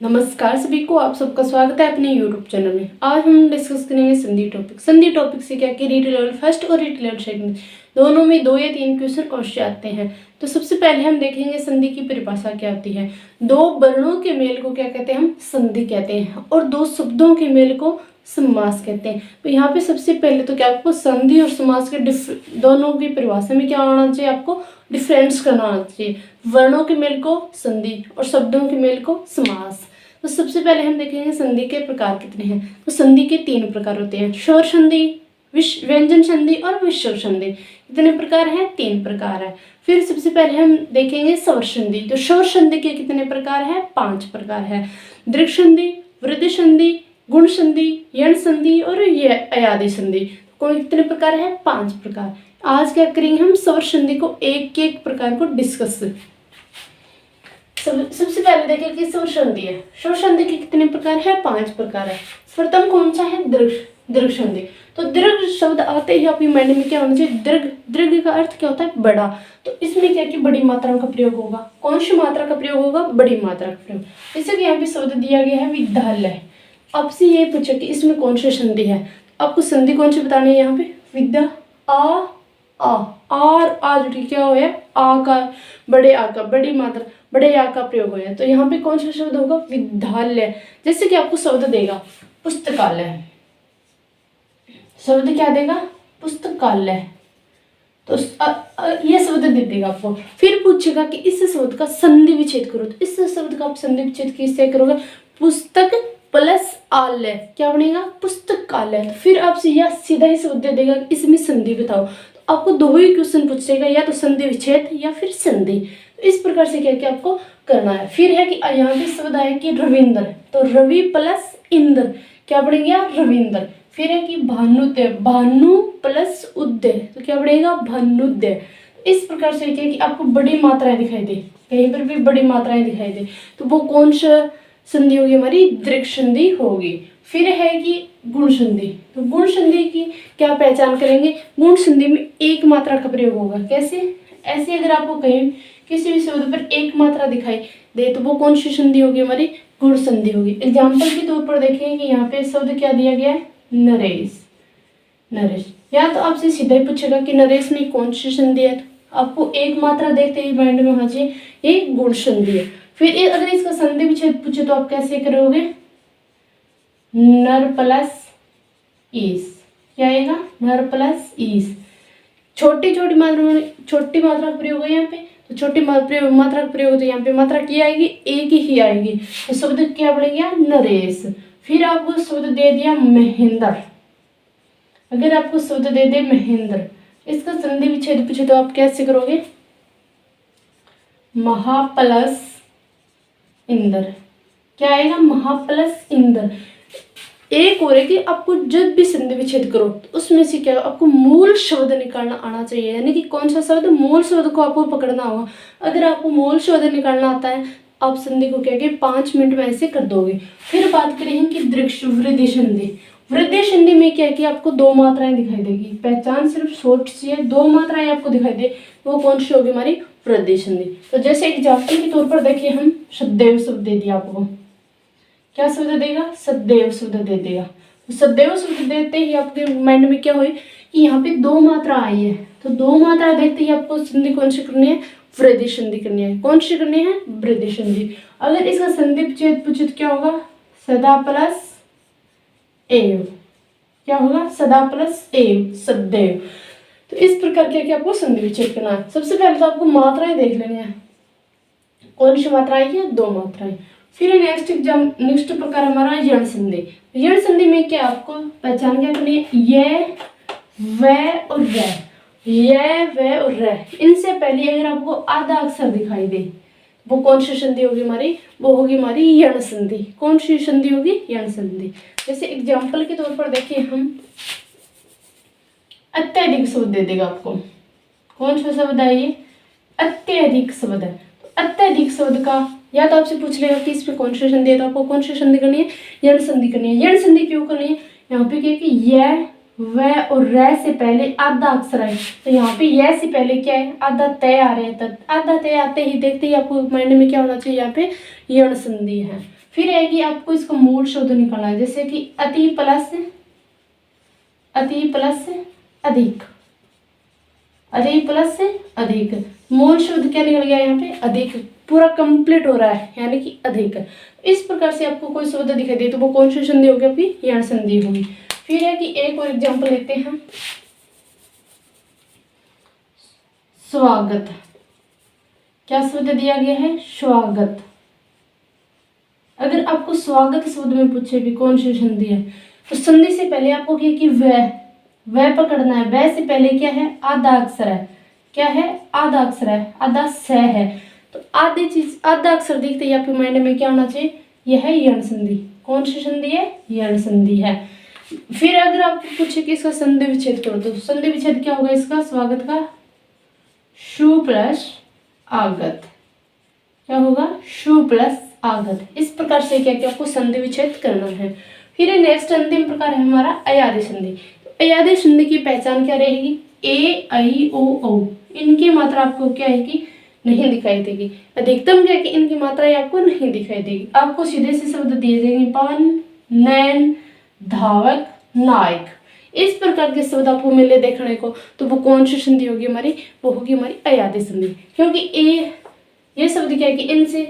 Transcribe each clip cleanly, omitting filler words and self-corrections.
नमस्कार सभी को, आप सबका स्वागत है अपने YouTube चैनल में। आज हम डिस्कस करेंगे संधि टॉपिक। संधि टॉपिक से क्या कि रीड लेवल फर्स्ट और रीड लेवल सेकंड दोनों में 2 या 3 क्वेश्चन अवश्य आते हैं। तो सबसे पहले हम देखेंगे संधि की परिभाषा क्या होती है। 2 वर्णों के मेल को क्या कहते हैं, हम संधि कहते हैं, और 2 शब्दों के मेल को समास कहते हैं। तो यहाँ पे सबसे पहले तो क्या आपको संधि और समास के दोनों की परिभाषा में क्या आना चाहिए, आपको डिफरेंस करना आना चाहिए। वर्णों के मेल को संधि और शब्दों के मेल को समास। तो सबसे पहले हम देखेंगे संधि के प्रकार कितने हैं। तो संधि के 3 प्रकार होते हैं, स्वर संधि, व्यंजन संधि और विसर्ग संधि। कितने प्रकार हैं, 3 प्रकार है। फिर सबसे पहले हम देखेंगे स्वर संधि। तो स्वर संधि के कितने प्रकार है, 5 प्रकार है। दीर्घ संधि, वृद्धि संधि, गुण संधि, यण संधि और अयादि संधि। कौन कितने प्रकार है, 5 प्रकार। आज क्या करेंगे, हम स्वर संधि को एक एक प्रकार को डिस्कस। सबसे पहले देखें कि स्वर संधि है। स्वर संधि के कितने प्रकार है, 5 प्रकार है। प्रथम कौन सा है, दीर्घ संधि। तो दीर्घ शब्द आते ही आपकी माइंड में क्या होना चाहिए, दीर्घ का अर्थ क्या होता है, बड़ा। तो इसमें क्या कि बड़ी मात्रा का प्रयोग होगा। कौन सी मात्रा का प्रयोग होगा, बड़ी मात्रा का प्रयोग। जैसे कि यहाँ पे शब्द दिया गया है विद्यालय। आपसे ये पूछा कि इसमें कौन सी संधि है, आपको संधि कौन सी बतानी है। यहाँ पे विद्या, आ जुड़ी क्या हो है, आ का बड़े आ का बड़ी मात्रा बड़े आ का प्रयोग हो है। तो यहाँ पे कौन सा शब्द होगा, विद्यालय। जैसे कि आपको शब्द देगा पुस्तकालय, शब्द क्या देगा, पुस्तकालय। तो ये शब्द दे देगा आपको। फिर पूछेगा कि इस शब्द का संधि विच्छेद करो। तो इस शब्द का आप संधि विच्छेद किससे करोगे, पुस्तक प्लस आलय क्या बनेगा, पुस्तकालय। तो फिर आपसे यह सीधा ही शब्द दे देगा कि इसमें संधि बताओ। तो आपको 2 ही क्वेश्चन पूछेगा, या तो संधि विच्छेद या फिर संधि। तो इस प्रकार से क्या क्या आपको करना है। फिर है कि यहाँ पे शब्द आए कि रविंद्र, तो रवि प्लस इंद्र क्या बनेगा, रविंद्र। फिर है कि भानुदय, भानु प्लस उदय तो क्या बनेगा, भानुदय। इस प्रकार से क्या कि आपको बड़ी मात्राएं दिखाई दे, कहीं पर भी बड़ी मात्राएं दिखाई दे, तो वो कौन सा संधि होगी, हमारी दीर्घ संधि होगी। फिर है कि गुण संधि। तो गुण संधि की क्या पहचान करेंगे, गुण संधि में एक मात्रा का प्रयोग होगा। कैसे, ऐसे अगर आपको कहीं किसी भी शब्द पर एक मात्रा दिखाई दे तो वो कौन सी संधि होगी, हमारी गुण संधि होगी। एग्जाम्पल के तौर पर देखेंगे कि यहाँ पे शब्द क्या दिया गया है, नरेश। या तो आपसे सीधा ही पूछेगा कि नरेश में कौन सी संधि है। तो आपको एक मात्रा देखते ही माइंड में होना चाहिए ये गुण संधि है। फिर अगर इसका संधि विच्छेद पूछे तो आप कैसे करोगे, नर प्लस ईस क्या आएगा, नर प्लस ईस। छोटी मात्रा का प्रयोग है यहाँ पे, तो छोटी मात्रा का प्रयोग तो यहाँ पे मात्रा की आएगी, एक ही आएगी। तो शब्द क्या बनेगा, नरेश। फिर आपको शब्द दे दिया महेंद्र। अगर आपको शब्द दे दे महेंद्र, इसका संधि विच्छेद पूछे तो आप कैसे करोगे, महा प्लस इंद्र क्या आएगा, महा प्लस इंद्र। एक और है कि आपको जब भी संधि विच्छेद करो तो उसमें से क्या आपको मूल शब्द निकालना आना चाहिए, यानी कि कौन सा शब्द, मूल शब्द को आपको पकड़ना होगा। अगर आपको मूल शब्द निकालना आता है आप संधि को क्या कि 5 मिनट में ऐसे कर दोगे। फिर बात करेंगे कि वृद्धि संधि। वृद्धि संधि में क्या है कि आपको 2 मात्राएं दिखाई देगी, पहचान सिर्फ शॉर्ट सी है, 2 मात्राएं आपको दिखाई दे, वो कौन सी होगी, हमारी वृद्धि संधि। तो जैसे एग्जाम्पल के तौर पर देखिए, हम सदैव शब्द दे दिया आपको, क्या शब्द देगा, सदैव शब्द दे देगा। तो सदैव शब्द देते ही आपके माइंड में क्या हुई कि यहाँ पे 2 मात्रा आई है, तो 2 मात्रा देखते ही आपको संधि कौन सी करनी है, वृद्धि संधि करनी है। कौन सी करनी है, वृद्धि संधि। अगर इसका संधि विच्छेद पूछे तो क्या होगा, सदा प्लस एव क्या होगा, सदा प्लस एव, सदैव। तो इस प्रकार क्या आपको संधि विच्छेद करना है। सबसे पहले तो आपको मात्राएं देख लेनी है, कौन सी मात्रा आई है, 2 मात्राएं। फिर नेक्स्ट प्रकार हमारा यण संधि। यण संधि में क्या आपको पहचान क्या करनी है, ये व और र, ये व और र, इनसे पहले अगर आपको आधा अक्षर दिखाई दे वो कौन सी संधि होगी हमारी, वो होगी हमारी यण संधि। कौन सी संधि होगी, यण संधि। जैसे एग्जाम्पल के तौर पर देखिए, हम अत्यधिक शब्द दे देगा आपको, कौन सा शब्द है ये, अत्यधिक शब्द है। तो अत्यधिक शब्द का या तो आपसे पूछ लेगा कि इसमें कौन सी संधि है, तो आपको कौन सी संधि करनी है, यण संधि करनी है। यण संधि क्यों करनी है, यहाँ पे क्या है कि यह व और र से पहले आधा अक्षर है, तो यहाँ पे यह से पहले क्या है, आधा तय आ रहे हैं। तब आधा तय आते ही देखते ही आपको माइंड में क्या होना चाहिए, यहाँ पे यण संधि है। फिर है कि आपको इसका मूल शब्द निकालना है, जैसे कि अति प्लस अधिक, अति प्लस अधिक, मूल शब्द क्या निकल गया यहाँ पे, अधिक, पूरा कंप्लीट हो रहा है यानी कि अधिक। इस प्रकार से आपको कोई शब्द दिखाई दे तो वो कौन सी संधि होगी, आपकी यण संधि होगी। फिर है कि एक और एग्जांपल लेते हैं, स्वागत। क्या शब्द दिया गया है, स्वागत। अगर आपको स्वागत शब्द में पूछे भी कौन सी संधि है, तो संधि से पहले आपको क्या कि वह पकड़ना है। वह से पहले क्या है, आधा अक्षर है। क्या है, आधा अक्षर है, आधा स है। तो आधा अक्षर देखते ही आपके माइंड में क्या होना चाहिए, यह है यण संधि। कौन सी संधि है, यण संधि है। फिर अगर आपको पूछे कि इसका संधि विच्छेद करो, तो संधि विच्छेद क्या होगा इसका, स्वागत का शु प्लस आगत। क्या होगा, शु प्लस आगत। इस प्रकार से क्या क्या आपको संधि विच्छेद करना है। फिर नेक्स्ट अंतिम प्रकार है हमारा अयादी संधि। तो अयादी संधि की पहचान क्या रहेगी, ए आई ओ औ इनकी मात्रा आपको क्या है कि नहीं दिखाई देगी। अधिकतम क्या है कि इनकी मात्राएं आपको नहीं दिखाई देगी। आपको सीधे से शब्द दिए जाएंगे, पवन, नैन, धावक, नायक। इस प्रकार के शब्द आपको मिले देखने को, तो वो कौन सी संधि होगी हमारी, वो होगी हमारी अयादी संधि। क्योंकि ये शब्द क्या है कि इनसे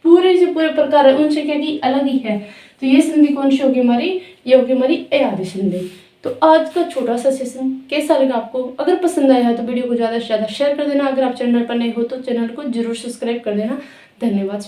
पूरे से पूरे प्रकार है, उनसे क्या कि अलग ही है। तो ये संधि कौन सी होगी हमारी, ये होगी हमारी अयादी संधि। तो आज का छोटा सा सेशन कैसा लगा आपको, अगर पसंद आया है तो वीडियो को ज़्यादा से ज़्यादा शेयर कर देना। अगर आप चैनल पर नए हो तो चैनल को जरूर सब्सक्राइब कर देना। धन्यवाद।